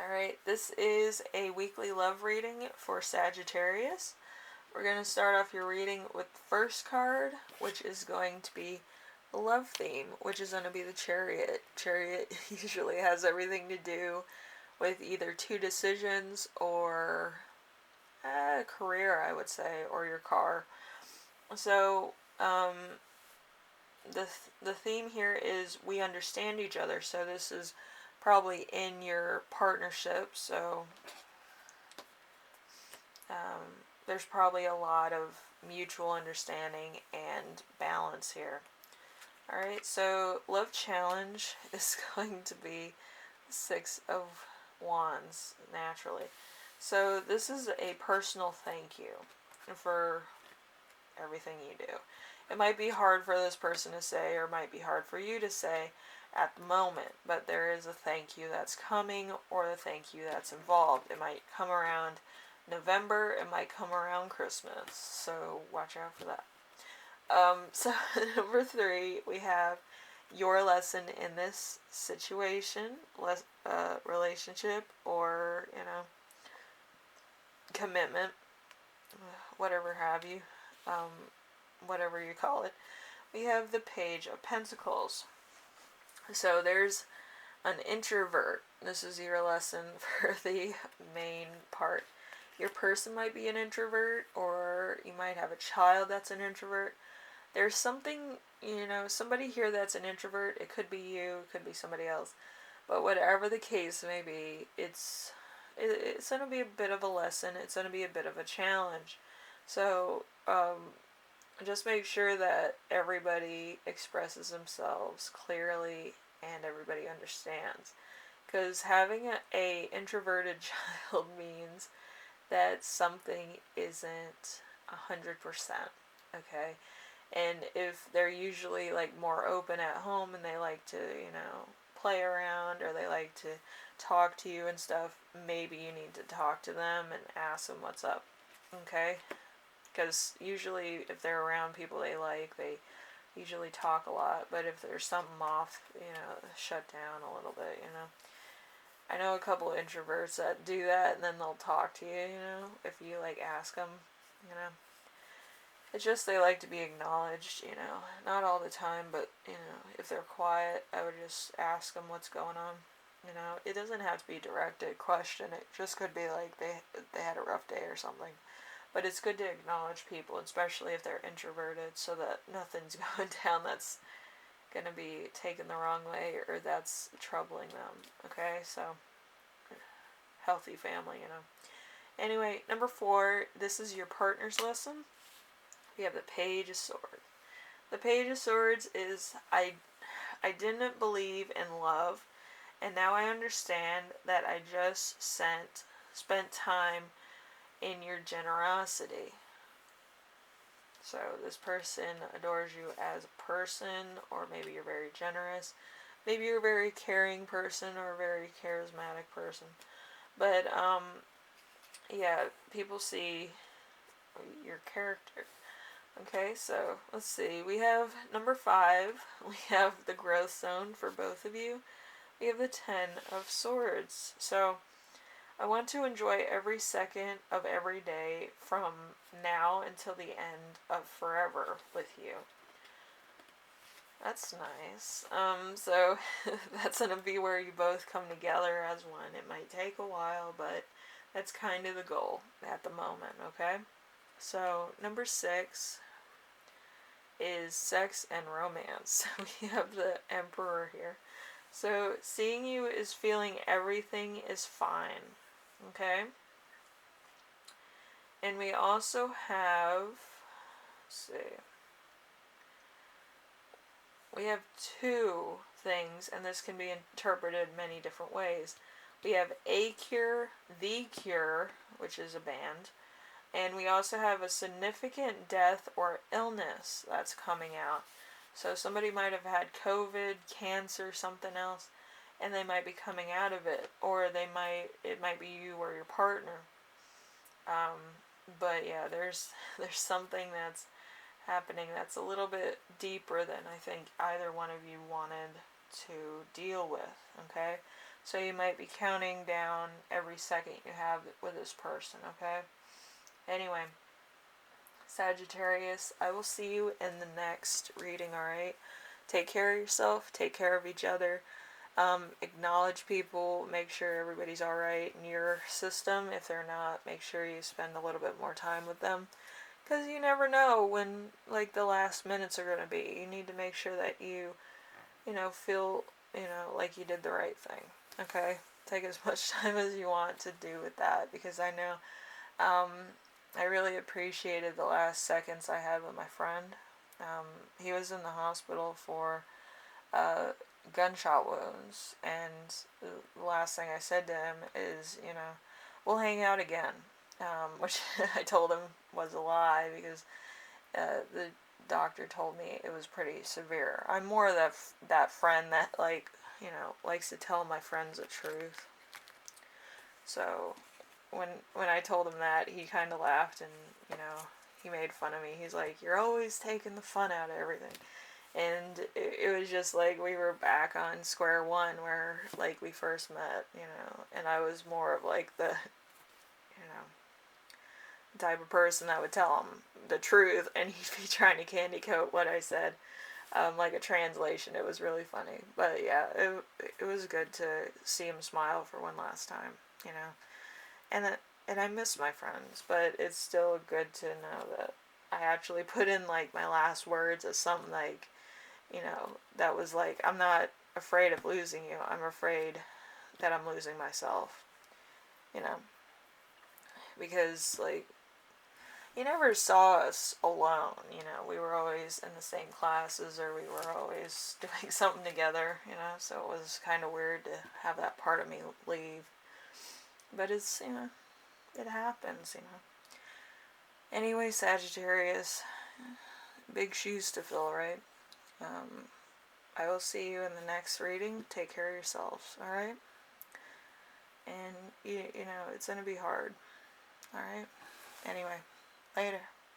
Alright, this is a weekly love reading for Sagittarius. We're going to start off your reading with the first card, which is going to be the love theme, which is going to be the Chariot. Chariot usually has everything to do with either two decisions or a career, I would say, or your car. So, the theme here is we understand each other. So this is probably in your partnership. So there's probably a lot of mutual understanding and balance here. Alright, so love challenge is going to be 6 of Wands, naturally. So this is a personal thank you for everything you do. It might be hard for this person to say, or might be hard for you to say at the moment, but there is a thank you that's coming, or a thank you that's involved. It might come around November, it might come around Christmas, so watch out for that. So number 3, we have your lesson in this situation, relationship, or, commitment, whatever have you, whatever you call it. We have the Page of Pentacles. So there's an introvert. This is your lesson for the main part. Your person might be an introvert, or you might have a child that's an introvert. There's something, somebody here that's an introvert. It could be you, it could be somebody else. But whatever the case may be, it's going to be a bit of a lesson. It's going to be a bit of a challenge. So just make sure that everybody expresses themselves clearly and everybody understands. Because having a introverted child means that something isn't 100%, okay? And if they're usually like more open at home and they like to, play around, or they like to talk to you and stuff, maybe you need to talk to them and ask them what's up, okay? Because usually if they're around people they usually talk a lot. But if there's something off, shut down a little bit, I know a couple of introverts that do that, and then they'll talk to you, if you, ask them, It's just they like to be acknowledged, Not all the time, but, if they're quiet, I would just ask them what's going on. It doesn't have to be directed question. It just could be like they had a rough day or something. But it's good to acknowledge people, especially if they're introverted, so that nothing's going down that's going to be taken the wrong way or that's troubling them. Okay, so healthy family, Anyway, number 4, this is your partner's lesson. We have the Page of Swords. The Page of Swords is, I didn't believe in love, and now I understand that I just spent time in your generosity. So this person adores you as a person, or maybe you're very generous. Maybe you're a very caring person or a very charismatic person. But, yeah, people see your character. Okay, so let's see. We have number 5. We have the growth zone for both of you. We have the 10 of Swords. So I want to enjoy every second of every day from now until the end of forever with you. That's nice. So that's going to be where you both come together as one. It might take a while, but that's kind of the goal at the moment, okay? So number 6 is sex and romance. We have the Emperor here. So seeing you is feeling everything is fine. Okay? And we also have, we have 2 things, and this can be interpreted many different ways. We have A Cure, The Cure, which is a band, and we also have a significant death or illness that's coming out. So somebody might have had COVID, cancer, something else, and they might be coming out of it, or it might be you or your partner. But yeah, there's something that's happening that's a little bit deeper than I think either one of you wanted to deal with. Okay, So you might be counting down every second you have with this person, okay? Anyway, Sagittarius, I will see you in the next reading, alright? Take care of yourself, take care of each other. Acknowledge people, make sure everybody's alright in your system. If they're not, make sure you spend a little bit more time with them. Because you never know when, like, the last minutes are going to be. You need to make sure that you know, feel, like you did the right thing. Okay? Take as much time as you want to do with that. Because I know, I really appreciated the last seconds I had with my friend. He was in the hospital for, gunshot wounds, and the last thing I said to him is, we'll hang out again, which I told him was a lie because the doctor told me it was pretty severe. I'm more of that friend that, like, likes to tell my friends the truth. So when I told him that, he kind of laughed and, he made fun of me. He's like, "You're always taking the fun out of everything." And it was just like we were back on square one where, like, we first met, and I was more of like the, type of person that would tell him the truth, and he'd be trying to candy coat what I said, like a translation. It was really funny. But yeah, it was good to see him smile for one last time, and and I miss my friends, but it's still good to know that I actually put in, like, my last words as something like, that was like, I'm not afraid of losing you. I'm afraid that I'm losing myself, you know, because, like, you never saw us alone, we were always in the same classes, or we were always doing something together, so it was kind of weird to have that part of me leave. But it's, it happens. Anyway, Sagittarius, big shoes to fill, right? I will see you in the next reading. Take care of yourselves, alright? And, it's going to be hard, alright? Anyway, later.